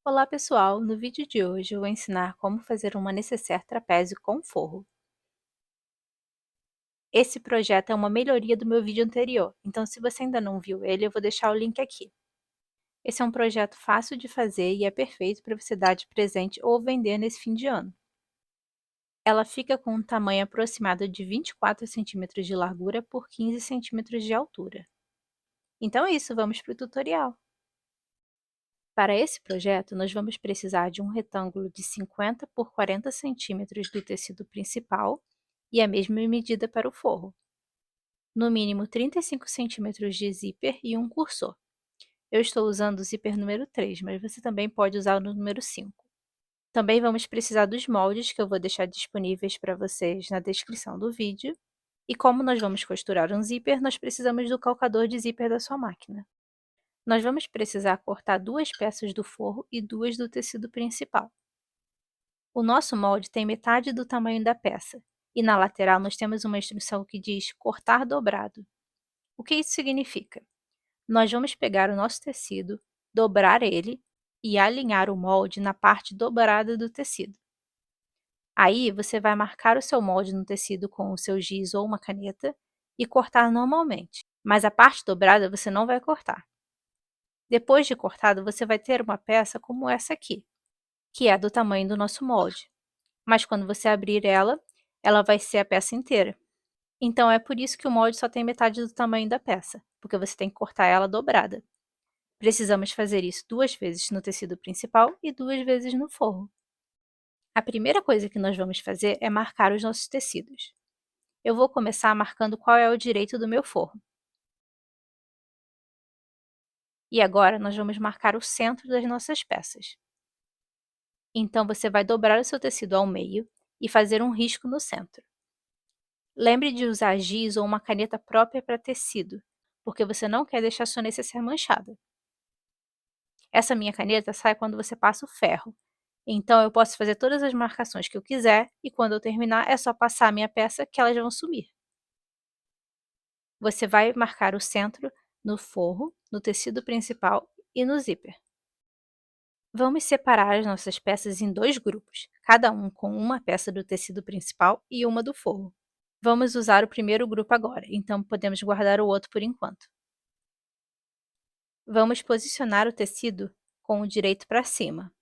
Olá pessoal, no vídeo de hoje eu vou ensinar como fazer uma necessaire trapézio com forro. Esse projeto é uma melhoria do meu vídeo anterior, então se você ainda não viu ele, eu vou deixar o link aqui. Esse é um projeto fácil de fazer e é perfeito para você dar de presente ou vender nesse fim de ano. Ela fica com um tamanho aproximado de 24 centímetros de largura por 15 centímetros de altura. Então é isso, vamos para o tutorial. Para esse projeto, nós vamos precisar de um retângulo de 50 por 40 centímetros do tecido principal e a mesma medida para o forro. No mínimo 35 centímetros de zíper e um cursor. Eu estou usando o zíper número 3, mas você também pode usar o número 5. Também vamos precisar dos moldes que eu vou deixar disponíveis para vocês na descrição do vídeo. E como nós vamos costurar um zíper, nós precisamos do calcador de zíper da sua máquina. Nós vamos precisar cortar 2 peças do forro e 2 do tecido principal. O nosso molde tem metade do tamanho da peça, e na lateral nós temos uma instrução que diz cortar dobrado. O que isso significa? Nós vamos pegar o nosso tecido, dobrar ele e alinhar o molde na parte dobrada do tecido. Aí você vai marcar o seu molde no tecido com o seu giz ou uma caneta e cortar normalmente, mas a parte dobrada você não vai cortar. Depois de cortado, você vai ter uma peça como essa aqui, que é do tamanho do nosso molde. Mas quando você abrir ela, ela vai ser a peça inteira. Então é por isso que o molde só tem metade do tamanho da peça, porque você tem que cortar ela dobrada. Precisamos fazer isso 2 vezes no tecido principal e 2 vezes no forro. A primeira coisa que nós vamos fazer é marcar os nossos tecidos. Eu vou começar marcando qual é o direito do meu forro. E agora nós vamos marcar o centro das nossas peças. Então você vai dobrar o seu tecido ao meio e fazer um risco no centro. Lembre de usar giz ou uma caneta própria para tecido, porque você não quer deixar sua necessaire manchada. Essa minha caneta sai quando você passa o ferro, então eu posso fazer todas as marcações que eu quiser e quando eu terminar é só passar a minha peça que elas vão sumir. Você vai marcar o centro no forro, no tecido principal e no zíper. Vamos separar as nossas peças em 2 grupos, cada um com uma peça do tecido principal e uma do forro. Vamos usar o primeiro grupo agora, então podemos guardar o outro por enquanto. Vamos posicionar o tecido com o direito para cima.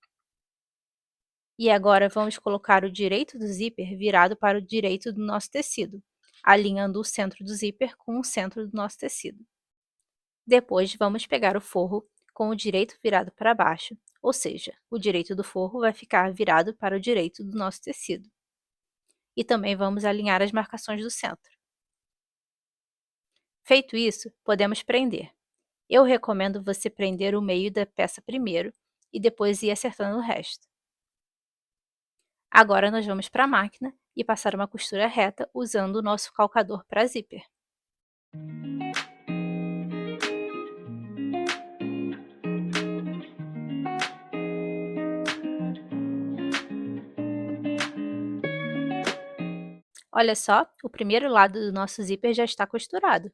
E agora vamos colocar o direito do zíper virado para o direito do nosso tecido, alinhando o centro do zíper com o centro do nosso tecido. Depois vamos pegar o forro com o direito virado para baixo, ou seja, o direito do forro vai ficar virado para o direito do nosso tecido. E também vamos alinhar as marcações do centro. Feito isso, podemos prender. Eu recomendo você prender o meio da peça primeiro e depois ir acertando o resto. Agora nós vamos para a máquina e passar uma costura reta usando o nosso calcador para zíper. Olha só, o primeiro lado do nosso zíper já está costurado.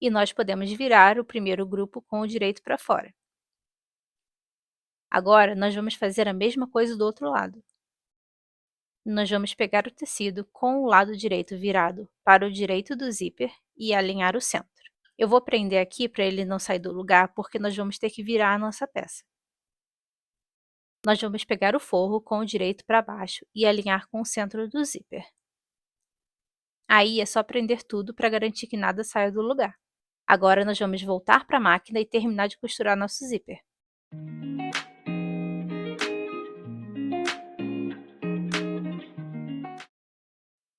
E nós podemos virar o primeiro grupo com o direito para fora. Agora, nós vamos fazer a mesma coisa do outro lado. Nós vamos pegar o tecido com o lado direito virado para o direito do zíper e alinhar o centro. Eu vou prender aqui para ele não sair do lugar, porque nós vamos ter que virar a nossa peça. Nós vamos pegar o forro com o direito para baixo e alinhar com o centro do zíper. Aí é só prender tudo para garantir que nada saia do lugar. Agora nós vamos voltar para a máquina e terminar de costurar nosso zíper.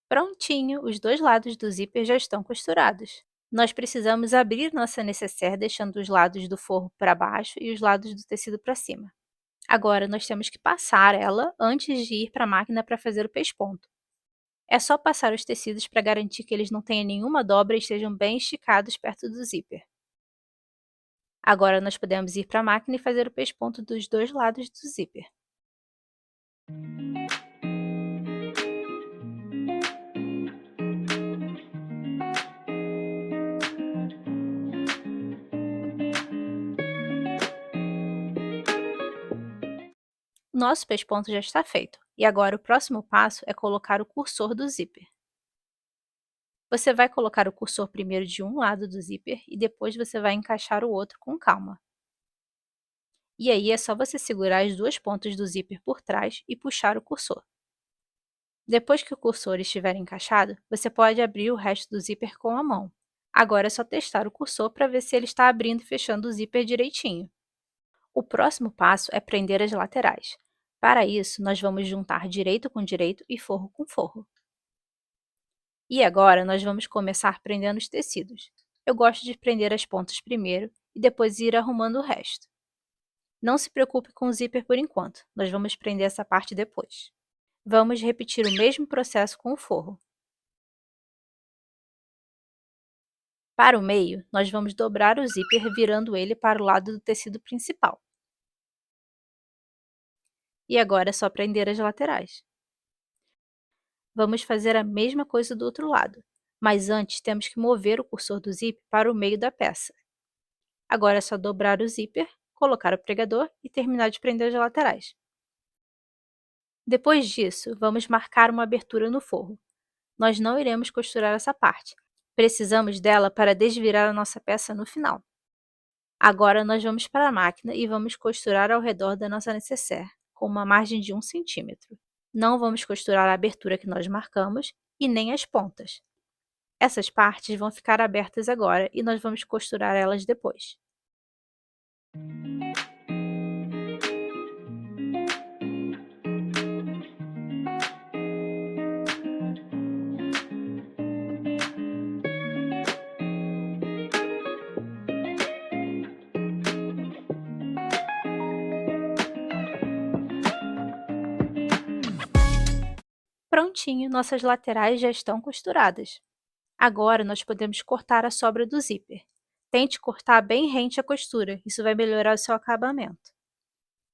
Prontinho, os 2 lados do zíper já estão costurados. Nós precisamos abrir nossa necessaire deixando os lados do forro para baixo e os lados do tecido para cima. Agora nós temos que passar ela antes de ir para a máquina para fazer o pesponto. É só passar os tecidos para garantir que eles não tenham nenhuma dobra e estejam bem esticados perto do zíper. Agora nós podemos ir para a máquina e fazer o pesponto dos 2 lados do zíper. O nosso pesponto já está feito, e agora o próximo passo é colocar o cursor do zíper. Você vai colocar o cursor primeiro de um lado do zíper e depois você vai encaixar o outro com calma. E aí é só você segurar as duas pontas do zíper por trás e puxar o cursor. Depois que o cursor estiver encaixado, você pode abrir o resto do zíper com a mão. Agora é só testar o cursor para ver se ele está abrindo e fechando o zíper direitinho. O próximo passo é prender as laterais. Para isso, nós vamos juntar direito com direito e forro com forro. E agora nós vamos começar prendendo os tecidos. Eu gosto de prender as pontas primeiro e depois ir arrumando o resto. Não se preocupe com o zíper por enquanto, nós vamos prender essa parte depois. Vamos repetir o mesmo processo com o forro. Para o meio, nós vamos dobrar o zíper virando ele para o lado do tecido principal. E agora é só prender as laterais. Vamos fazer a mesma coisa do outro lado, mas antes temos que mover o cursor do zíper para o meio da peça. Agora é só dobrar o zíper, colocar o pregador e terminar de prender as laterais. Depois disso, vamos marcar uma abertura no forro. Nós não iremos costurar essa parte. Precisamos dela para desvirar a nossa peça no final. Agora nós vamos para a máquina e vamos costurar ao redor da nossa nécessaire, com uma margem de 1 centímetro. Não vamos costurar a abertura que nós marcamos e nem as pontas. Essas partes vão ficar abertas agora e nós vamos costurar elas depois. Prontinho, nossas laterais já estão costuradas. Agora nós podemos cortar a sobra do zíper. Tente cortar bem rente à costura, isso vai melhorar o seu acabamento.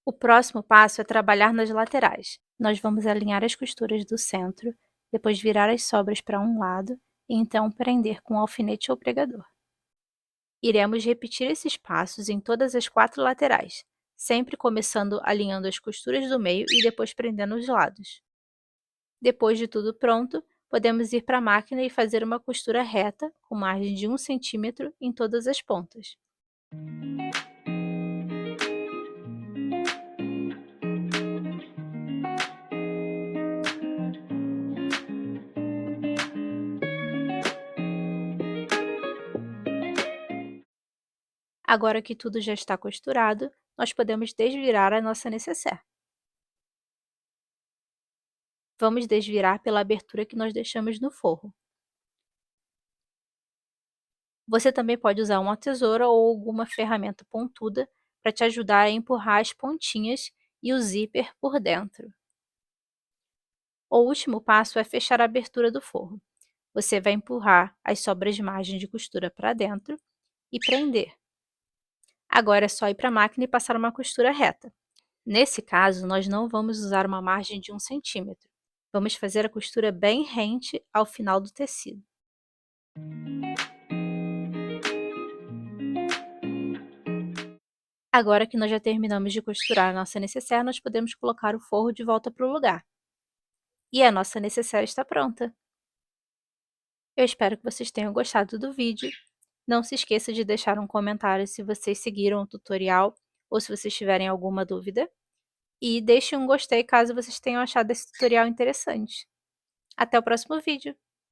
O próximo passo é trabalhar nas laterais. Nós vamos alinhar as costuras do centro, depois virar as sobras para um lado e então prender com alfinete ou pregador. Iremos repetir esses passos em todas as 4 laterais, sempre começando alinhando as costuras do meio e depois prendendo os lados. Depois de tudo pronto, podemos ir para a máquina e fazer uma costura reta, com margem de 1 centímetro em todas as pontas. Agora que tudo já está costurado, nós podemos desvirar a nossa nécessaire. Vamos desvirar pela abertura que nós deixamos no forro. Você também pode usar uma tesoura ou alguma ferramenta pontuda para te ajudar a empurrar as pontinhas e o zíper por dentro. O último passo é fechar a abertura do forro. Você vai empurrar as sobras de margem de costura para dentro e prender. Agora é só ir para a máquina e passar uma costura reta. Nesse caso, nós não vamos usar uma margem de 1 centímetro. Vamos fazer a costura bem rente ao final do tecido. Agora que nós já terminamos de costurar a nossa nécessaire, nós podemos colocar o forro de volta para o lugar. E a nossa nécessaire está pronta. Eu espero que vocês tenham gostado do vídeo. Não se esqueça de deixar um comentário se vocês seguiram o tutorial ou se vocês tiverem alguma dúvida. E deixe um gostei caso vocês tenham achado esse tutorial interessante. Até o próximo vídeo!